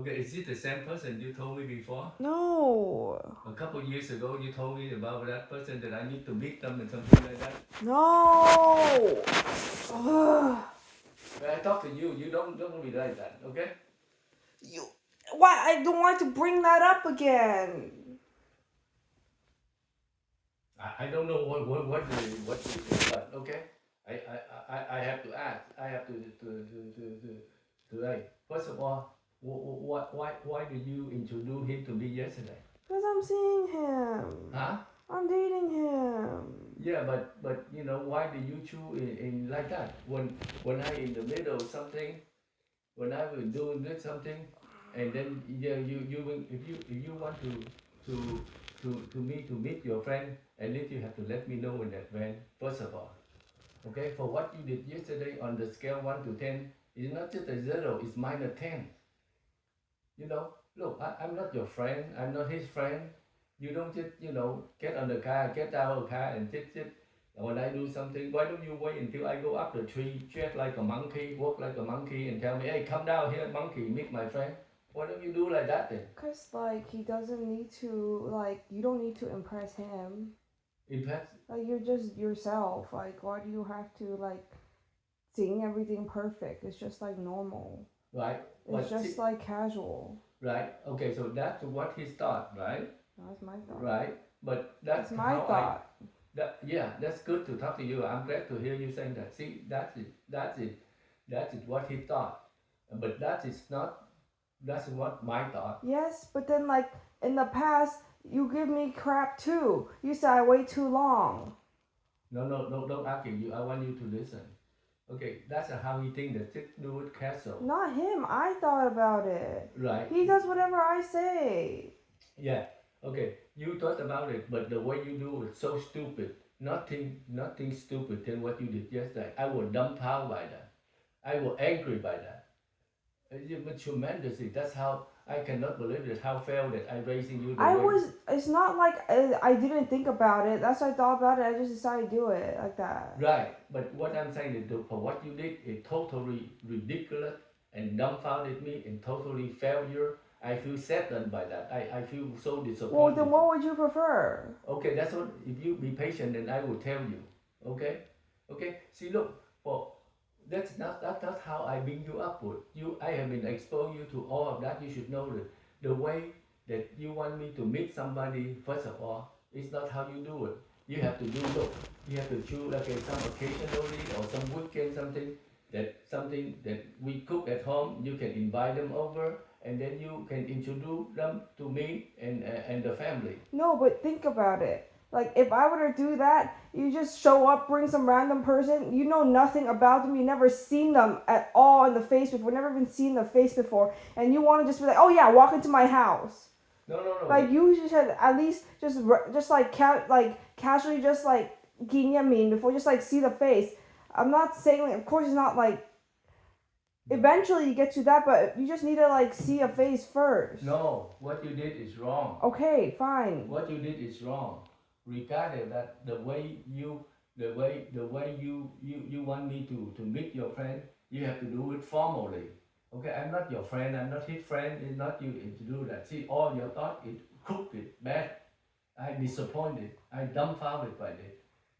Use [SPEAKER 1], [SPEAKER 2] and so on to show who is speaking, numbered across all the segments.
[SPEAKER 1] Okay, is it the same person you told me before?
[SPEAKER 2] No.
[SPEAKER 1] A couple years ago, you told me about that person that I need to meet them and something like that.
[SPEAKER 2] No. Ugh.
[SPEAKER 1] When I talk to you, you don't be like that, okay?
[SPEAKER 2] You. Why? I don't want to bring that up again.
[SPEAKER 1] I don't know what you say, but okay. I have to ask. I have to like. First of all, why did you introduce him to me yesterday?
[SPEAKER 2] Because I'm seeing him.
[SPEAKER 1] Huh?
[SPEAKER 2] I'm dating him.
[SPEAKER 1] Yeah, but you know why did you choose in like that? When I in the middle of something, when I will do this something, and then yeah, you will if you want to to me to meet your friend, at least you have to let me know in advance. First of all, okay, for what you did yesterday on the scale 1 to 10, it's not just a zero, it's -10. You know, look, I'm not your friend, I'm not his friend. You don't just, get on the car, get out of the car and just when I do something, why don't you wait until I go up the tree, tread like a monkey, walk like a monkey and tell me, hey, come down here, monkey, meet my friend. Why don't you do like that then?
[SPEAKER 2] Because, like, he doesn't need to, like, you don't need to impress him.
[SPEAKER 1] In fact,
[SPEAKER 2] Like, you're just yourself. Like, why do you have to, like, sing everything perfect? It's just, like, normal.
[SPEAKER 1] right?
[SPEAKER 2] It's
[SPEAKER 1] But
[SPEAKER 2] just, like, casual.
[SPEAKER 1] right, okay, so that's what he thought, right?
[SPEAKER 2] That's my thought.
[SPEAKER 1] Right, but that's
[SPEAKER 2] That's my
[SPEAKER 1] how
[SPEAKER 2] thought.
[SPEAKER 1] yeah, that's good to talk to you. I'm glad to hear you saying that. See, that's it. That's it. That's it. What he thought, but that is not. That's what my thought.
[SPEAKER 2] Yes, but then, like, in the past, you give me crap too. You said I wait too long.
[SPEAKER 1] No, no, no, don't argue. You. I want you to listen. Okay, that's how he think that it do with castle.
[SPEAKER 2] Not him. I thought about it.
[SPEAKER 1] Right.
[SPEAKER 2] He does whatever I say.
[SPEAKER 1] Yeah. Okay. You thought about it, but the way you do it so stupid. Nothing stupid than what you did yesterday. I was dumbfounded by that. I was angry by that. It was tremendously. That's how I cannot believe it. How failed that I raising you the
[SPEAKER 2] I
[SPEAKER 1] way.
[SPEAKER 2] was. It's not like I didn't think about it. That's why I thought about it. I just decided to do it like that.
[SPEAKER 1] Right, but what I'm saying is for what you did is totally ridiculous and dumbfounded me and totally failure. I feel saddened by that. I feel so
[SPEAKER 2] Well,
[SPEAKER 1] disappointed.
[SPEAKER 2] then what would you prefer?
[SPEAKER 1] Okay, that's what. If you be patient, then I will tell you. Okay, okay. See, look, for that's not how I bring you up with you. I have been exposed you to all of that. You should know that the way that you want me to meet somebody. First of all, it's not how you do it. You have to do look. You have to choose like some occasionally or some weekend something that we cook at home. You can invite them over, and then you can introduce them to me and the family.
[SPEAKER 2] No, but think about it. Like, if I were to do that, you just show up, bring some random person, you know nothing about them, you never seen them at all in the face before, never even seen the face before, and you want to just be like, oh yeah, walk into my house.
[SPEAKER 1] No, no, no.
[SPEAKER 2] Like, you should at least just like casually just like mean before, just like see the face. I'm not saying, like, of course it's not like eventually you get to that, but you just need to like see a face first.
[SPEAKER 1] No, what you did is wrong.
[SPEAKER 2] Okay, fine.
[SPEAKER 1] What you did is wrong. Regardless that the way you want me to meet your friend, you have to do it formally. Okay, I'm not your friend, I'm not his friend, it's not you to do that. See, all your thought is crooked, bad. I'm disappointed, I'm dumbfounded by it.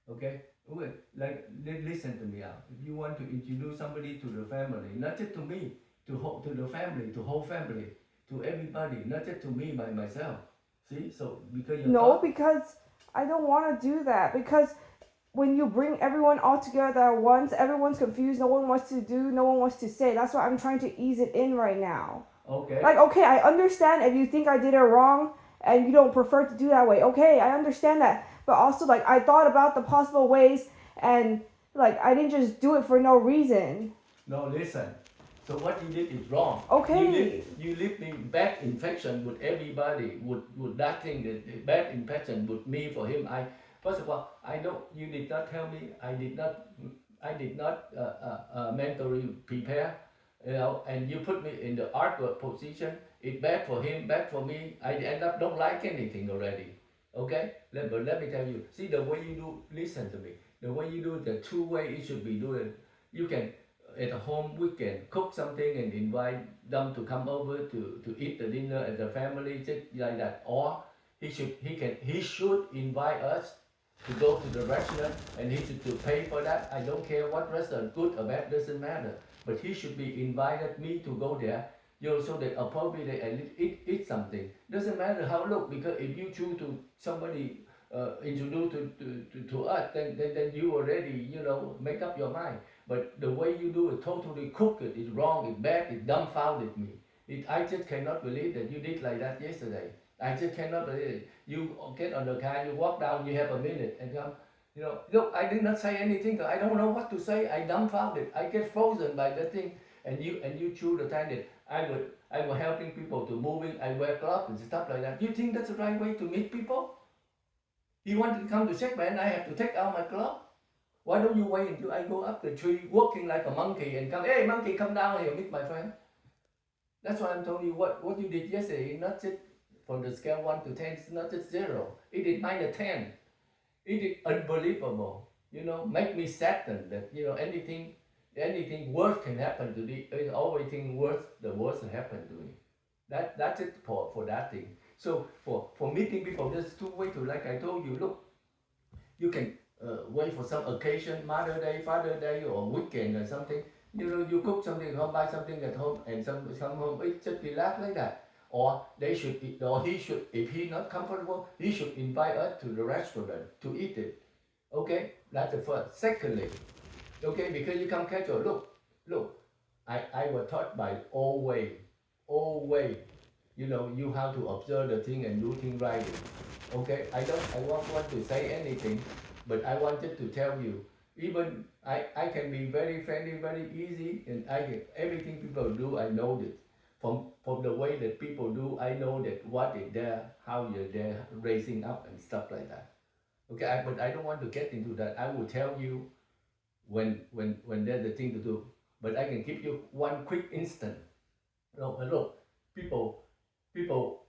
[SPEAKER 1] Okay? Okay, like listen to me out. If you want to introduce somebody to the family, not just to me, to the family, to whole family, to everybody, not just to me by myself. See, so because your
[SPEAKER 2] No,
[SPEAKER 1] thought.
[SPEAKER 2] because I don't want to do that. Because when you bring everyone all together at once, everyone's confused. No one wants to do. No one wants to say. That's why I'm trying to ease it in right now.
[SPEAKER 1] Okay.
[SPEAKER 2] Like, okay, I understand if you think I did it wrong and you don't prefer to do that way. Okay, I understand that. But also, like, I thought about the possible ways and, like, I didn't just do it for no reason.
[SPEAKER 1] No, listen. So what you did is wrong.
[SPEAKER 2] Okay.
[SPEAKER 1] You live in bad infection with everybody, with that thing, the bad infection with me for him. First of all, I know you did not tell me. I did not mentally prepare. And you put me in the awkward position. It's bad for him, bad for me. I end up don't like anything already. Okay? But let me tell you. See the way you do. Listen to me. The way you do the two way it should be doing. You can at a home weekend, cook something and invite them to come over to eat the dinner as a family, just like that. Or he should invite us to go to the restaurant and he should to pay for that. I don't care what restaurant, good or bad, doesn't matter. But he should be invited me to go there, so that appropriately at least eat something. Doesn't matter how look, because if you choose to somebody introduce to us, then you already make up your mind. But the way you do it, totally crooked, it's wrong, it's bad, it dumbfounded me. I just cannot believe that you did like that yesterday. I just cannot believe it. You get on the car, you walk down, you have a minute and come. Look, I did not say anything. I don't know what to say. I dumbfounded. I get frozen by the thing. And you choose the time that I was helping people to moving. I wear gloves and stuff like that. You think that's the right way to meet people? You want to come to check man, I have to take out my glove. Why don't you wait until I go up the tree walking like a monkey and come, hey monkey, come down here, meet my friend. That's why I'm telling you what you did yesterday, not just from the scale 1 to 10, it's not just 0. It is -10. It is unbelievable. Make me saddened that anything worse can happen to me. There's always thing worse, the worst will happen to me. That's it for that thing. So for meeting people, there's two ways to, like I told you, look, you can wait for some occasion, Mother Day, Father Day, or weekend or something. You cook something at home, buy something at home, and some home eat, just relax like that. Or he should, if he's not comfortable, he should invite us to the restaurant to eat it. Okay, that's the first. Secondly, okay, because you come casual, look, I was taught by old way, you have to observe the thing and do things right. Okay, I won't want to say anything, but I wanted to tell you, even I can be very friendly, very easy, and everything people do, I know this. From the way that people do, I know that what is there, how you're there, raising up and stuff like that. Okay, but I don't want to get into that. I will tell you when there's a thing to do. But I can give you one quick instant. Look, people,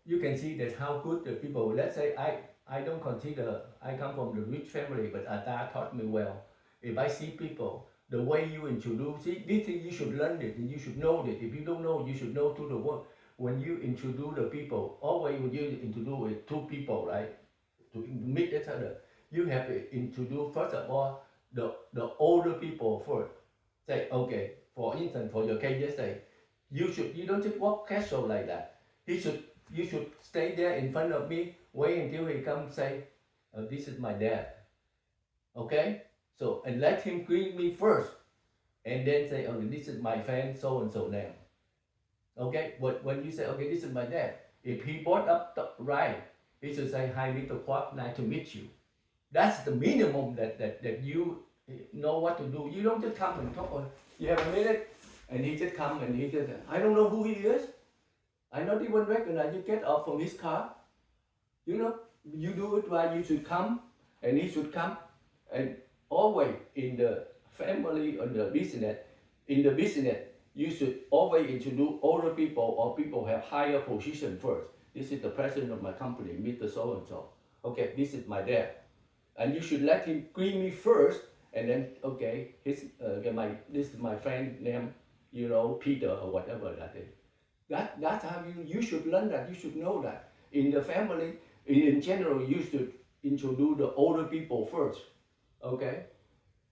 [SPEAKER 1] you can see that how good the people. Let's say I don't consider I come from the rich family, but Ata taught me well. If I see people, the way you introduce, see, this thing you should learn it and you should know it. If you don't know, you should know to the world. When you introduce the people, always when you introduce it to people, right, to meet each other, you have to introduce first of all the older people first. Say, okay, for instance, for your case, just say, you don't just walk casual like that. You should stay there in front of me, wait until he comes, say, this is my dad. Okay? So, and let him greet me first, and then say, okay, this is my friend, so and so now. Okay? But when you say, okay, this is my dad, if he brought up right, he should say, hi, Mr. Kwok, nice to meet you. That's the minimum that you know what to do. You don't just come and talk. You have a minute, and he just come and he just, I don't know who he is. I not even recognize. You get off from his car. You do it while you should come, and he should come, and always in the family or the business, you should always introduce older people or people have higher position first. This is the president of my company, Mr. So and so. Okay, this is my dad, and you should let him greet me first, and then okay, this is my friend named Peter or whatever that is. That's how you should learn that. You should know that in the family, in general, you should introduce the older people first. Okay,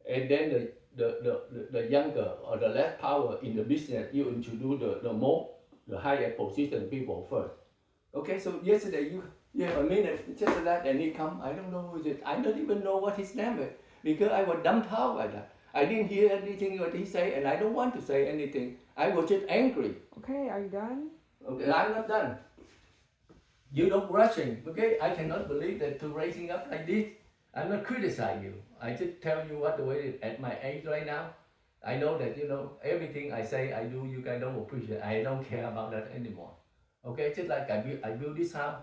[SPEAKER 1] and then the younger or the less power in the business, you introduce the higher position people first. Okay, so yesterday you have a minute just that, and he come. I don't know who is it. I don't even know what his name is because I was dumbfounded by that. I didn't hear anything what he say, and I don't want to say anything. I was just angry.
[SPEAKER 2] Okay, are you done?
[SPEAKER 1] Okay, I'm not done. You don't rushing. Okay, I cannot believe that to raising up like this. I'm not criticizing you. I just tell you what the way it is. At my age right now, I know that everything I say I do, you guys don't appreciate. I don't care about that anymore. Okay, just like I build this house.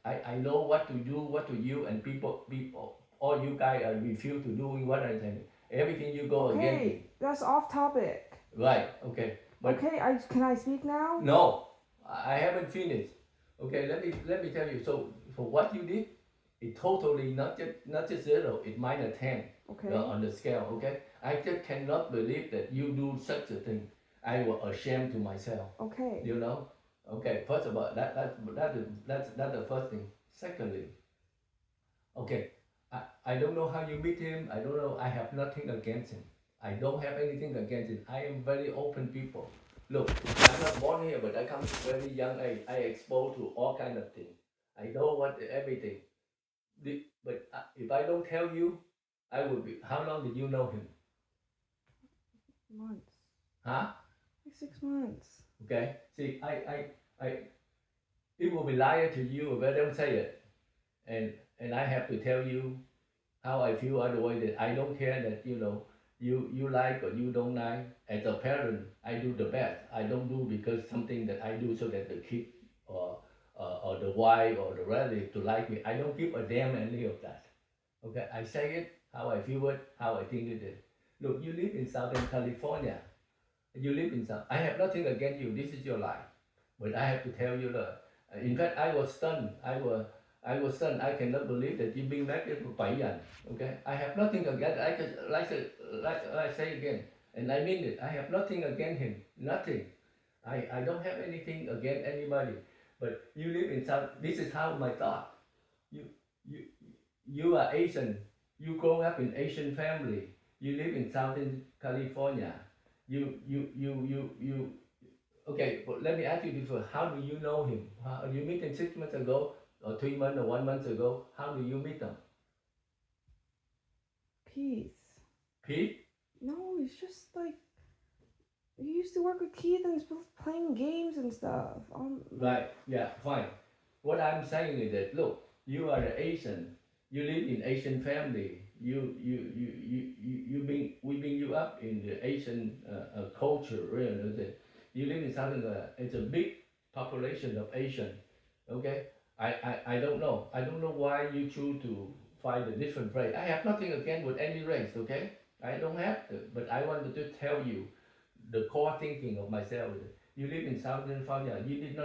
[SPEAKER 1] I know what to do, what to you, and people, all you guys refuse to do what I say. Everything you go against.
[SPEAKER 2] Okay, that's off topic.
[SPEAKER 1] Right. Okay. But
[SPEAKER 2] okay, can I speak now?
[SPEAKER 1] no, I haven't finished. Okay, let me tell you. So for what you did, it totally not just 0. It's -10.
[SPEAKER 2] Okay.
[SPEAKER 1] On the scale. Okay. I just cannot believe that you do such a thing. I was ashamed to myself.
[SPEAKER 2] Okay.
[SPEAKER 1] You know. Okay. First of all, that's the first thing. Secondly, okay, I don't know how you meet him. I don't know. I have nothing against him. I don't have anything against him. I am very open people. Look, I'm not born here, but I come from very young age. I exposed to all kind of things. I know what everything. But if I don't tell you, I will be. How long did you know him?
[SPEAKER 2] Months.
[SPEAKER 1] Huh?
[SPEAKER 2] Like 6 months.
[SPEAKER 1] Okay. See, it will be liar to you if I don't say it, and I have to tell you how I feel otherwise that I don't care that you like or you don't like. As a parent, I do the best. I don't do because something that I do so that the kid or or the wife or the relative to like me. I don't give a damn any of that. Okay, I say it how I feel it, how I think it is. Look, you live in Southern California. You live in South. I have nothing against you. This is your life, but I have to tell you that. In fact, I was stunned. I was stunned. I cannot believe that you've been married for 5 years. Okay, I have nothing against. I just like I say again, and I mean it. I have nothing against him. Nothing. I don't have anything against anybody. But you live in South. This is how my thought. You you you are Asian. You grow up in Asian family. You live in Southern California. You. Okay, but let me ask you this first. How do you know him? How, you meet him 6 months ago, or 3 months, or 1 month ago? How do you meet him?
[SPEAKER 2] Keith.
[SPEAKER 1] Pete?
[SPEAKER 2] No, he's just like he used to work with Keith and he's both playing games and stuff.
[SPEAKER 1] Right. Yeah. Fine. What I'm saying is that look, you are an Asian. You live in Asian family. You bring we bring you up in the Asian culture. Really, you live in Southern. It's a big population of Asian. Okay. I don't know. I don't know why you choose to find a different race. I have nothing against with any race. Okay. I don't have to, but I wanted to tell you the core thinking of myself. You live in Southern California. You did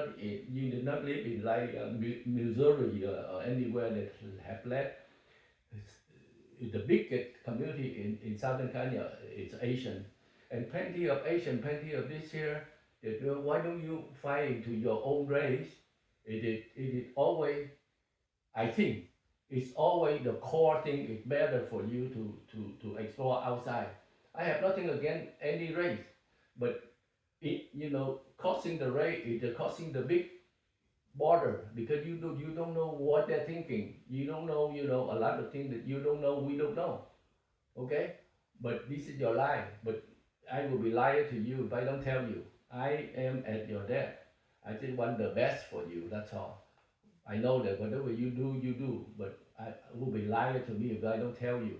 [SPEAKER 1] not live in like Missouri or anywhere that have led. The biggest community in Southern California is Asian, and plenty of Asian, plenty of this here. That, why don't you find into your own race? It is always. I think it's always the core thing. It's better for you to explore outside. I have nothing against any race, but crossing the race is crossing the big border because you don't know what they're thinking. You don't know a lot of things that you don't know. We don't know. Okay, but this is your life. But I will be lying to you if I don't tell you. I am at your death. I just want the best for you. That's all. I know that whatever you do, you do. But I will be lying to me if I don't tell you.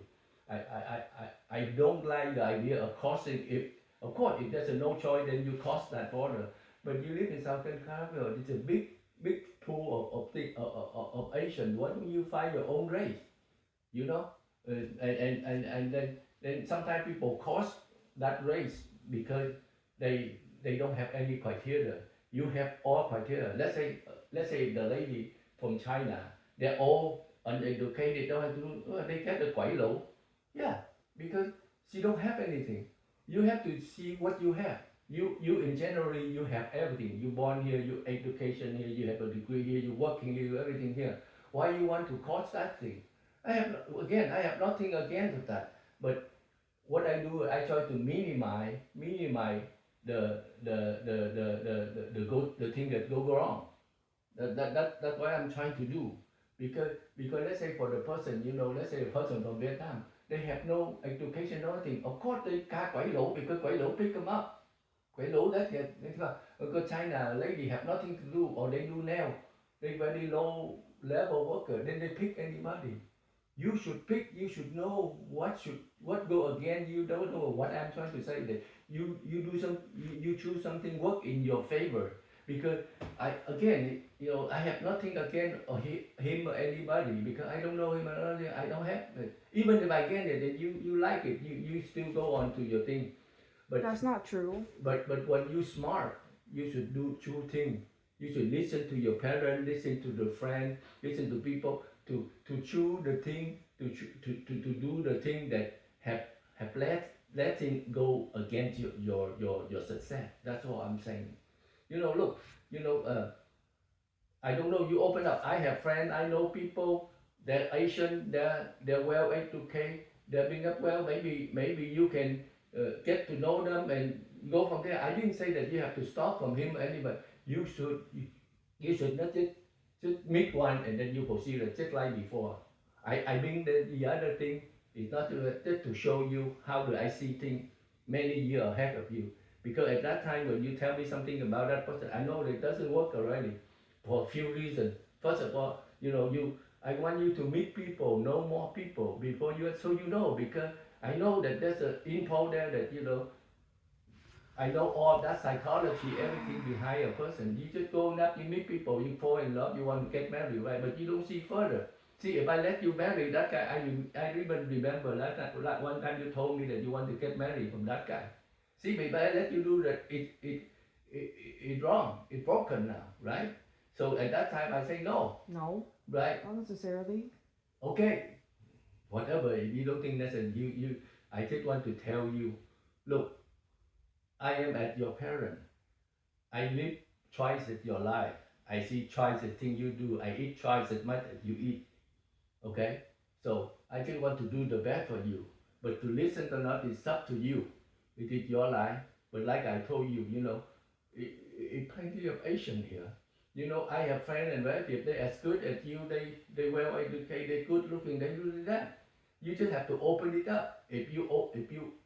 [SPEAKER 1] I don't like the idea of crossing. If of course, if there's a no choice, then you cross that border. But you live in Southern California. It's a big pool of Asian. Why don't you find your own race? You know, and then sometimes people cross that race because they don't have any criteria. You have all criteria. Let's say the lady from China, they're all uneducated. Don't have to do. They get the quite low. Yeah, because she don't have anything. You have to see what you have. You in generally you have everything. You born here, you education here, you have a degree here, you working here, you everything here. Why you want to cause that thing? I have nothing against that. But what I do, I try to minimize the thing that go wrong. That's what I'm trying to do. Because let's say for the person, let's say a person from Vietnam, they have no education, nothing. Of course they quite low because quite low pick them up. Quite low that get because China lady have nothing to do or they do nail. They very low level worker. Then they pick anybody. You should pick. You should know what go again. You don't know what I'm trying to say. That you do some you choose something work in your favor because I again I have nothing against or him or anybody because I don't know him or anything. I don't have it. Even if I get it, then you like it. You still go on to your thing. But
[SPEAKER 2] That's not true.
[SPEAKER 1] but when you smart, you should do two things. You should listen to your parents, listen to the friend, listen to people to choose the thing to do the thing that have led letting go against your success. That's what I'm saying. Look, I don't know. You open up. I have friends. I know people. They're Asian. They're well educated. They're being up well. Maybe you can get to know them and go from there. I didn't say that you have to stop from him or anybody. You should not just meet one and then you proceed just like before. I mean the other thing is not just to show you how do I see things many years ahead of you. Because at that time when you tell me something about that person, I know that it doesn't work already for a few reasons. First of all, I want you to meet people, know more people before you, so because I know that there's an impulse there that I know all that psychology, everything behind a person. You just go up, you meet people, you fall in love, you want to get married, right? But you don't see further. See, if I let you marry that guy, I even remember that one time you told me that you want to get married from that guy. See, if I let you do that, it's wrong, it's broken now, right? So at that time I say no,
[SPEAKER 2] No,
[SPEAKER 1] right?
[SPEAKER 2] not necessarily.
[SPEAKER 1] Okay, whatever. If you don't think that's I just want to tell you, look, I am at your parent. I live twice as your life. I see twice the thing you do. I eat twice as much as you eat. Okay? So I just want to do the best for you. But to listen or not is up to you. It is your life. But like I told you, plenty of Asian here. I have friends and relatives, they're as good as you, they well educated, they good looking, they do that. You just have to open it up. If you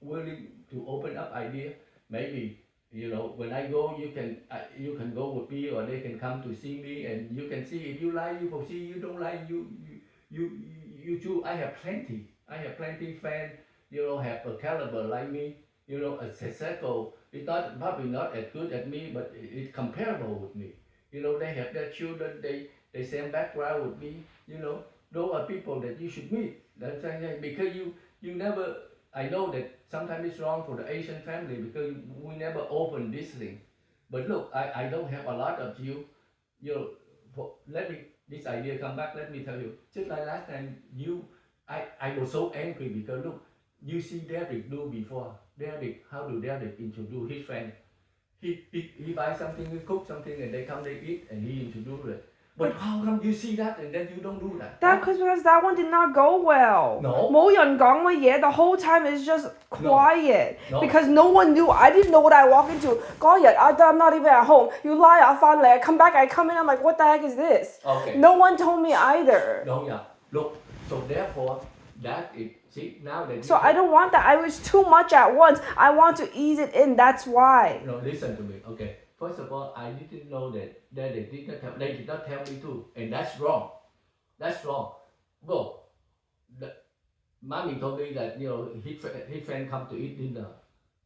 [SPEAKER 1] willing to open up idea, maybe when I go, you can go with me, or they can come to see me, and you can see if you like, you proceed. You don't like, you choose. I have plenty friends. Have a caliber like me. A successful. It's not probably not as good as me, but it's comparable with me. They have their children. They same background with me. Those are people that you should meet. That's why, because you never. I know that sometimes it's wrong for the Asian family because we never open this thing. But look, I don't have a lot of you. Let me this idea come back. Let me tell you. Just like last time, I was so angry because look, you see Derek do before. How do Derek introduce his friend? He buys something, he cook something, and they come, they eat, and he introduce it. But how come you see that and then you don't do that?
[SPEAKER 2] Because that one did not go well.
[SPEAKER 1] No.
[SPEAKER 2] 冇人講乜嘢, the whole time is just quiet.
[SPEAKER 1] No.
[SPEAKER 2] Because no one knew. I didn't know what I walked into. 嗰日 I'm not even at home. You lie, I find I come back, I come in, I'm like, what the heck is this?
[SPEAKER 1] Okay.
[SPEAKER 2] No one told me either.
[SPEAKER 1] No, yeah. Look, so therefore, that is, see, now that
[SPEAKER 2] So I don't want that. I was too much at once. I want to ease it in. That's why.
[SPEAKER 1] No, listen to me. Okay. First of all, I didn't know that they did not tell me too, and that's wrong. That's wrong. Well, mommy told me that his friend come to eat dinner.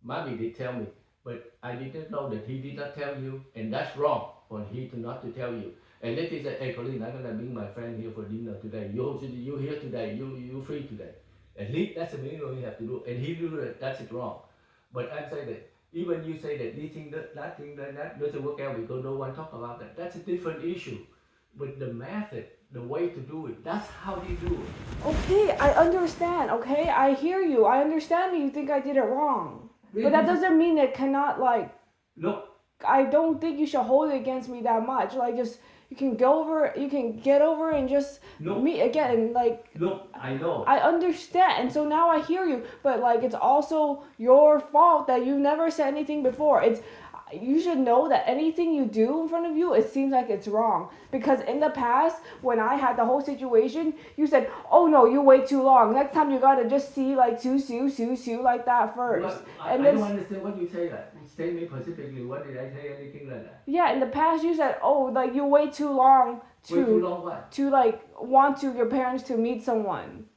[SPEAKER 1] Mommy did tell me, but I didn't know that he did not tell you, and that's wrong for he to not to tell you. And then he said, "Hey, Colleen, I'm gonna bring my friend here for dinner today. You here today? You free today?" At least that's the minimum you have to do, and he do that. That's it wrong. But I'm saying that. Even you say that this thing, that thing, that doesn't work out because no one talk about that. That's a different issue. But the method, the way to do it, that's how you do it.
[SPEAKER 2] Okay, I understand. Okay, I hear you. I understand that you think I did it wrong.
[SPEAKER 1] Really?
[SPEAKER 2] But that doesn't mean it cannot
[SPEAKER 1] Look.
[SPEAKER 2] I don't think you should hold it against me that much. Just you can get over and just meet again.
[SPEAKER 1] Look, I know.
[SPEAKER 2] I understand, and so now I hear you. But it's also your fault that you never said anything before. You should know that anything you do in front of you, it seems like it's wrong. Because in the past, when I had the whole situation, you said, "Oh no, you wait too long. Next time you gotta just see sue like that first."
[SPEAKER 1] I don't understand what you say that. Tell me specifically, what did I say anything like that?
[SPEAKER 2] Yeah, in the past you said, "Oh, you wait too long to
[SPEAKER 1] wait too long what?
[SPEAKER 2] To want your parents to meet someone.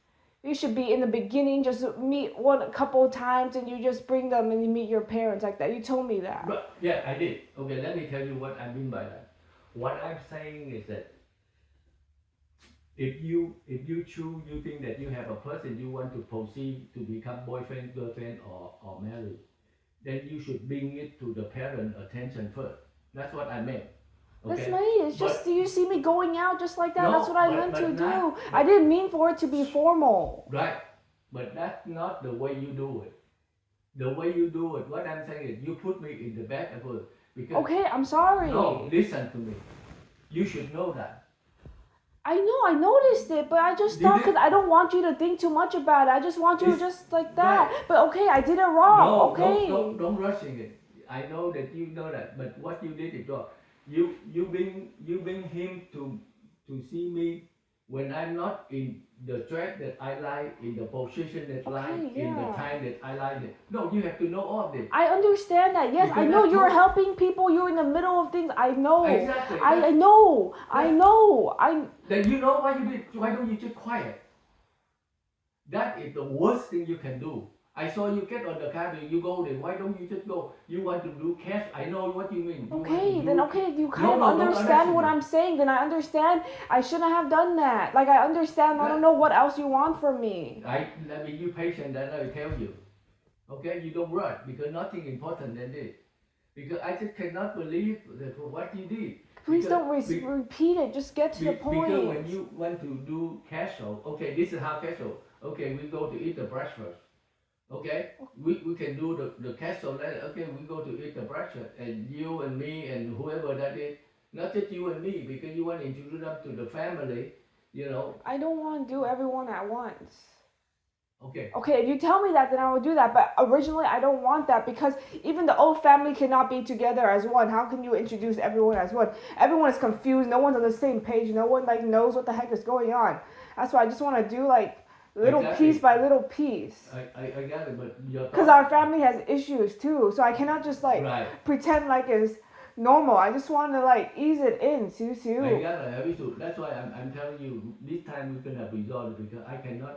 [SPEAKER 2] You should be in the beginning, just meet a couple times, and you just bring them and you meet your parents like that." You told me that.
[SPEAKER 1] But, yeah, I did. Okay, let me tell you what I mean by that. What I'm saying is that if you choose, you think that you have a person you want to proceed to become boyfriend, girlfriend, or married, then you should bring it to the parent attention first. That's what I meant. Okay?
[SPEAKER 2] That's nice. It's just you see me going out just like that.
[SPEAKER 1] No,
[SPEAKER 2] that's what I meant to do. I didn't mean for it to be formal.
[SPEAKER 1] Right, but that's not the way you do it. The way you do it, what I'm saying is you put me in the back of it because
[SPEAKER 2] Okay, I'm sorry.
[SPEAKER 1] no, listen to me. You should know that.
[SPEAKER 2] I know, I noticed it, but I just
[SPEAKER 1] Did
[SPEAKER 2] thought
[SPEAKER 1] it?
[SPEAKER 2] because I don't want you to think too much about it. I just want you to
[SPEAKER 1] It's-
[SPEAKER 2] just like that.
[SPEAKER 1] right.
[SPEAKER 2] But okay, I did it wrong.
[SPEAKER 1] No,
[SPEAKER 2] Okay.
[SPEAKER 1] don't rushing it. I know that you know that, but what you did is wrong. You bring him to see me when I'm not in the track that I like, in the position that I like, in the
[SPEAKER 2] yeah.
[SPEAKER 1] time that I like it. No, you have to know all of this.
[SPEAKER 2] I understand that. Yes, I
[SPEAKER 1] Because
[SPEAKER 2] know
[SPEAKER 1] that's
[SPEAKER 2] you're
[SPEAKER 1] what-
[SPEAKER 2] helping people. You're in the middle of things. I know.
[SPEAKER 1] Exactly.
[SPEAKER 2] I know. I
[SPEAKER 1] that-
[SPEAKER 2] know.
[SPEAKER 1] Then you know why you did. Why don't you just quiet? That is the worst thing you can do. I saw you get on the car, you go there. Why don't you just go? You want to do cash? I know what you mean. You want to
[SPEAKER 2] Okay,
[SPEAKER 1] do-
[SPEAKER 2] then okay, you kind of
[SPEAKER 1] No, don't
[SPEAKER 2] understand what
[SPEAKER 1] understand.
[SPEAKER 2] I'm saying. Then I understand. I shouldn't have done that. Like I understand. I don't know what else you want from me.
[SPEAKER 1] Let me you patient and I will tell you. Okay, you don't rush because nothing important than this. Because I just cannot believe that what you did.
[SPEAKER 2] Please
[SPEAKER 1] Because-
[SPEAKER 2] don't
[SPEAKER 1] be-
[SPEAKER 2] repeat it. Just get to the point.
[SPEAKER 1] Because when you want to do casual, okay, this is how casual. Okay, we go to eat the breakfast. Okay, we can do the casual. Okay, we go to eat the breakfast, and you and me and whoever that is, not just you and me, because you want to introduce them to the family. You know,
[SPEAKER 2] I don't want to do everyone at once.
[SPEAKER 1] okay.
[SPEAKER 2] Okay, if you tell me that, then I will do that. But originally, I don't want that because even the old family cannot be together as one. How can you introduce everyone as one? Everyone is confused. No one's on the same page. No one like knows what the heck is going on. That's why I just want to do like little
[SPEAKER 1] Exactly.
[SPEAKER 2] piece by little piece.
[SPEAKER 1] I got it, but your
[SPEAKER 2] Because our family has issues too, so I cannot just like
[SPEAKER 1] right.
[SPEAKER 2] pretend like it's normal. I just want to like ease it in,
[SPEAKER 1] I
[SPEAKER 2] Su.
[SPEAKER 1] got it. That's why I'm telling you this time we're gonna resolve it because I cannot